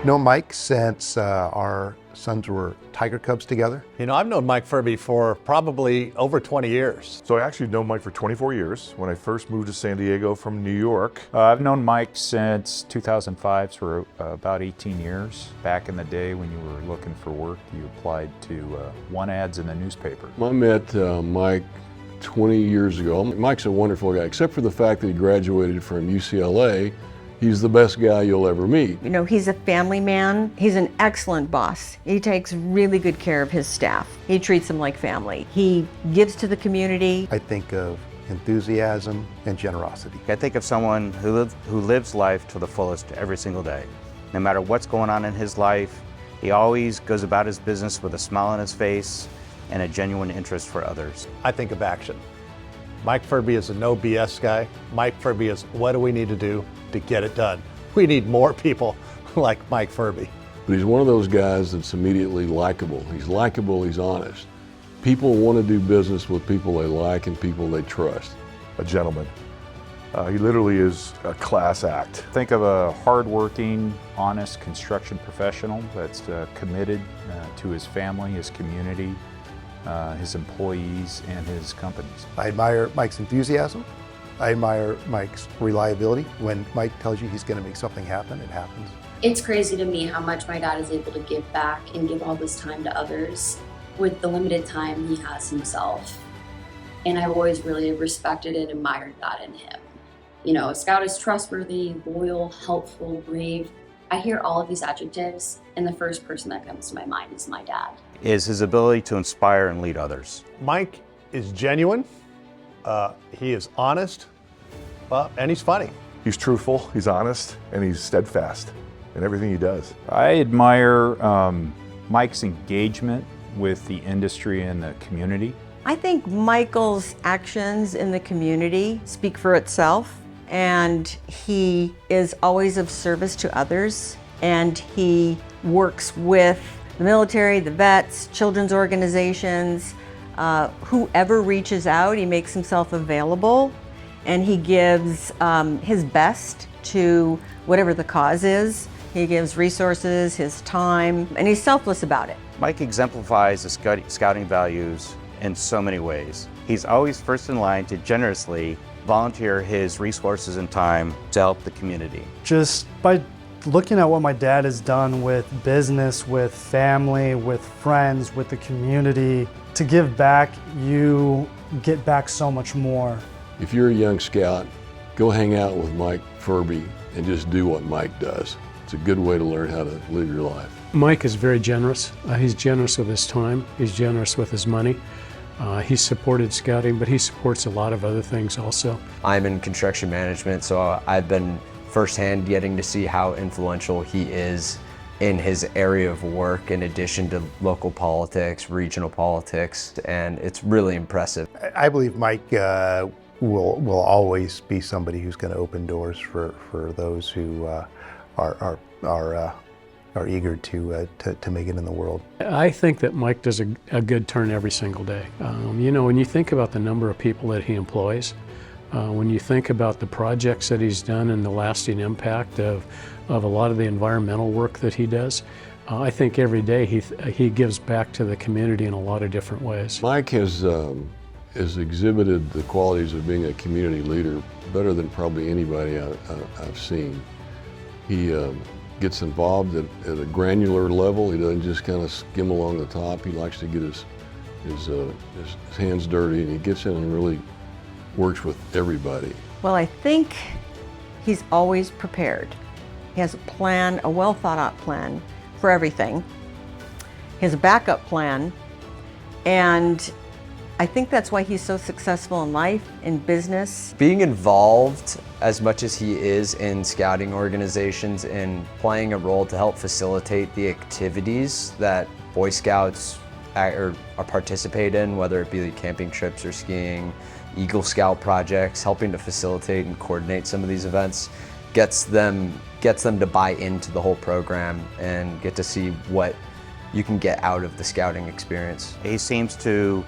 Known Mike since our sons were tiger cubs together. You know, I've known Mike Furby for probably over 20 years. So I actually known Mike for 24 years when I first moved to San Diego from New York. I've known Mike since 2005, so about 18 years. Back in the day when you were looking for work, you applied to want ads in the newspaper. I met Mike 20 years ago. Mike's a wonderful guy, except for the fact that he graduated from UCLA. He's the best guy you'll ever meet. You know, he's a family man. He's an excellent boss. He takes really good care of his staff. He treats them like family. He gives to the community. I think of enthusiasm and generosity. I think of someone who lives life to the fullest every single day. No matter what's going on in his life, he always goes about his business with a smile on his face and a genuine interest for others. I think of action. Mike Furby is a no BS guy. Mike Furby is, what do we need to do to get it done? We need more people like Mike Furby. But he's one of those guys that's immediately likable. He's likable, he's honest. People want to do business with people they like and people they trust. A gentleman. He literally is a class act. Think of a hardworking, honest construction professional that's committed to his family, his community, his employees, and his companies. I admire Mike's enthusiasm. I admire Mike's reliability. When Mike tells you he's going to make something happen, it happens. It's crazy to me how much my dad is able to give back and give all this time to others with the limited time he has himself. And I've always really respected and admired that in him. You know, a scout is trustworthy, loyal, helpful, brave. I hear all of these adjectives, and the first person that comes to my mind is my dad. Is his ability to inspire and lead others. Mike is genuine, he is honest, and he's funny. He's truthful, he's honest, and he's steadfast in everything he does. I admire Mike's engagement with the industry and the community. I think Michael's actions in the community speak for itself, and he is always of service to others, and he works with the military, the vets, children's organizations, whoever reaches out, he makes himself available, and he gives his best to whatever the cause is. He gives resources, his time, and he's selfless about it. Mike exemplifies the scouting values in so many ways. He's always first in line to generously volunteer his resources and time to help the community. Just by looking at what my dad has done with business, with family, with friends, with the community, to give back, you get back so much more. If you're a young scout, go hang out with Mike Furby and just do what Mike does. It's a good way to learn how to live your life. Mike is very generous. He's generous with his time. He's generous with his money. He's supported scouting, but he supports a lot of other things also. I'm in construction management, so I've been firsthand getting to see how influential he is in his area of work in addition to local politics, regional politics, and it's really impressive. I believe Mike will always be somebody who's going to open doors for those who are eager to make it in the world. I think that Mike does a good turn every single day. You know, when you think about the number of people that he employs, when you think about the projects that he's done and the lasting impact of a lot of the environmental work that he does, I think every day he gives back to the community in a lot of different ways. Mike has exhibited the qualities of being a community leader better than probably anybody I've seen. He gets involved at a granular level. He doesn't just kind of skim along the top. He likes to get his hands dirty, and he gets in and really works with everybody. Well, I think he's always prepared. He has a plan, a well thought out plan for everything. He has a backup plan, and I think that's why he's so successful in life, in business. Being involved as much as he is in scouting organizations and playing a role to help facilitate the activities that Boy Scouts are participate in, whether it be camping trips or skiing, Eagle Scout projects, helping to facilitate and coordinate some of these events, gets them to buy into the whole program and get to see what you can get out of the scouting experience. He seems to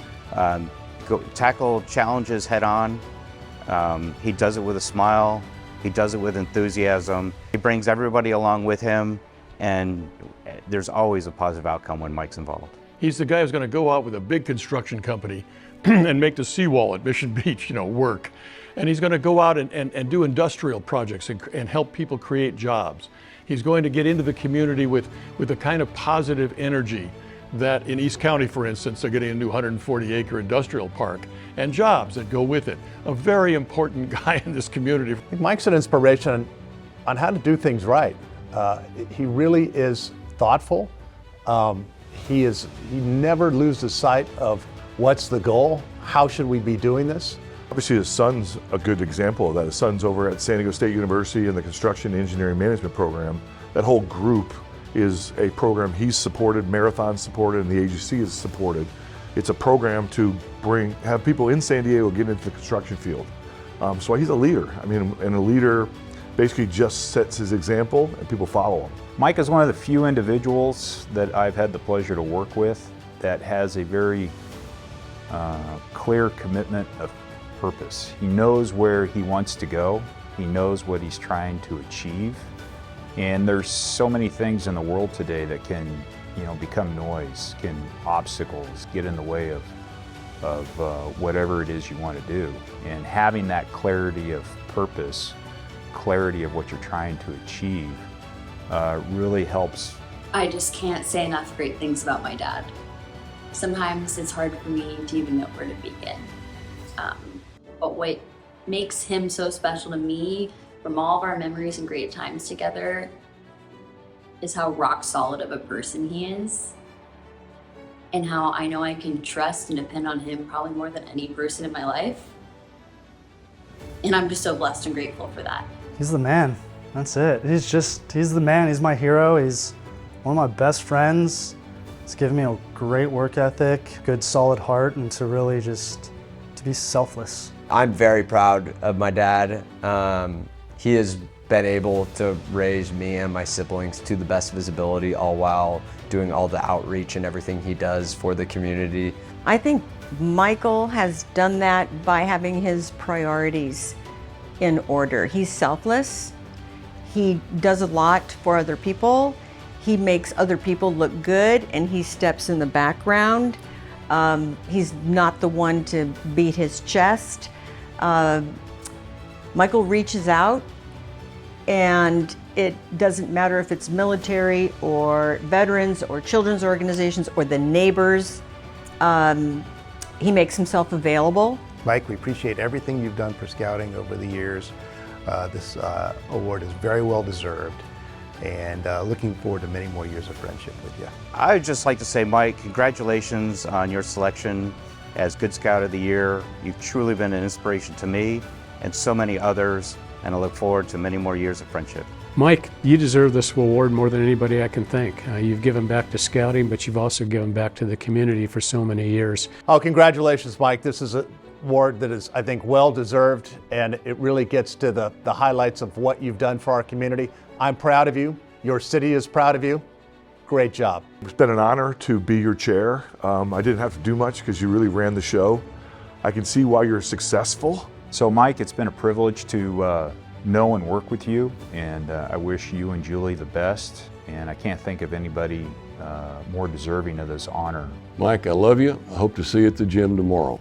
tackle challenges head on. He does it with a smile. He does it with enthusiasm. He brings everybody along with him, and there's always a positive outcome when Mike's involved. He's the guy who's going to go out with a big construction company and make the seawall at Mission Beach, work. And he's going to go out and do industrial projects and help people create jobs. He's going to get into the community with the kind of positive energy that in East County, for instance, they're getting a new 140-acre industrial park and jobs that go with it. A very important guy in this community. Mike's an inspiration on how to do things right. He really is thoughtful. He never loses sight of what's the goal, how should we be doing this. Obviously his son's a good example of that. His son's over at San Diego State University in the Construction Engineering Management program. That whole group is a program he's supported, Marathon supported, and the AGC is supported. It's a program to have people in San Diego get into the construction field. So he's a leader. And a leader basically just sets his example and people follow him. Mike is one of the few individuals that I've had the pleasure to work with that has a very clear commitment of purpose. He knows where he wants to go. He knows what he's trying to achieve. And there's so many things in the world today that can, become noise, obstacles get in the way of whatever it is you want to do. And having that clarity of purpose, clarity of what you're trying to achieve, really helps. I just can't say enough great things about my dad. Sometimes it's hard for me to even know where to begin. But what makes him so special to me from all of our memories and great times together is how rock solid of a person he is, and how I know I can trust and depend on him probably more than any person in my life. And I'm just so blessed and grateful for that. He's the man. That's it. He's the man. He's my hero. He's one of my best friends. He's given me a great work ethic, good solid heart, and to really just to be selfless. I'm very proud of my dad. He has been able to raise me and my siblings to the best of his ability, all while doing all the outreach and everything he does for the community. I think Michael has done that by having his priorities in order. He's selfless. He does a lot for other people. He makes other people look good, and he steps in the background. He's not the one to beat his chest. Michael reaches out, and it doesn't matter if it's military or veterans or children's organizations or the neighbors. He makes himself available. Mike, we appreciate everything you've done for Scouting over the years. This award is very well deserved, and looking forward to many more years of friendship with you. I would just like to say, Mike, congratulations on your selection as Good Scout of the Year. You've truly been an inspiration to me and so many others, and I look forward to many more years of friendship. Mike, you deserve this award more than anybody I can think. You've given back to Scouting, but you've also given back to the community for so many years. Oh, congratulations, Mike. This is an award that is, I think, well deserved, and it really gets to the highlights of what you've done for our community. I'm proud of you. Your city is proud of you. Great job. It's been an honor to be your chair. I didn't have to do much because you really ran the show. I can see why you're successful. So Mike, it's been a privilege to know and work with you, and I wish you and Julie the best, and I can't think of anybody more deserving of this honor. Mike, I love you. I hope to see you at the gym tomorrow.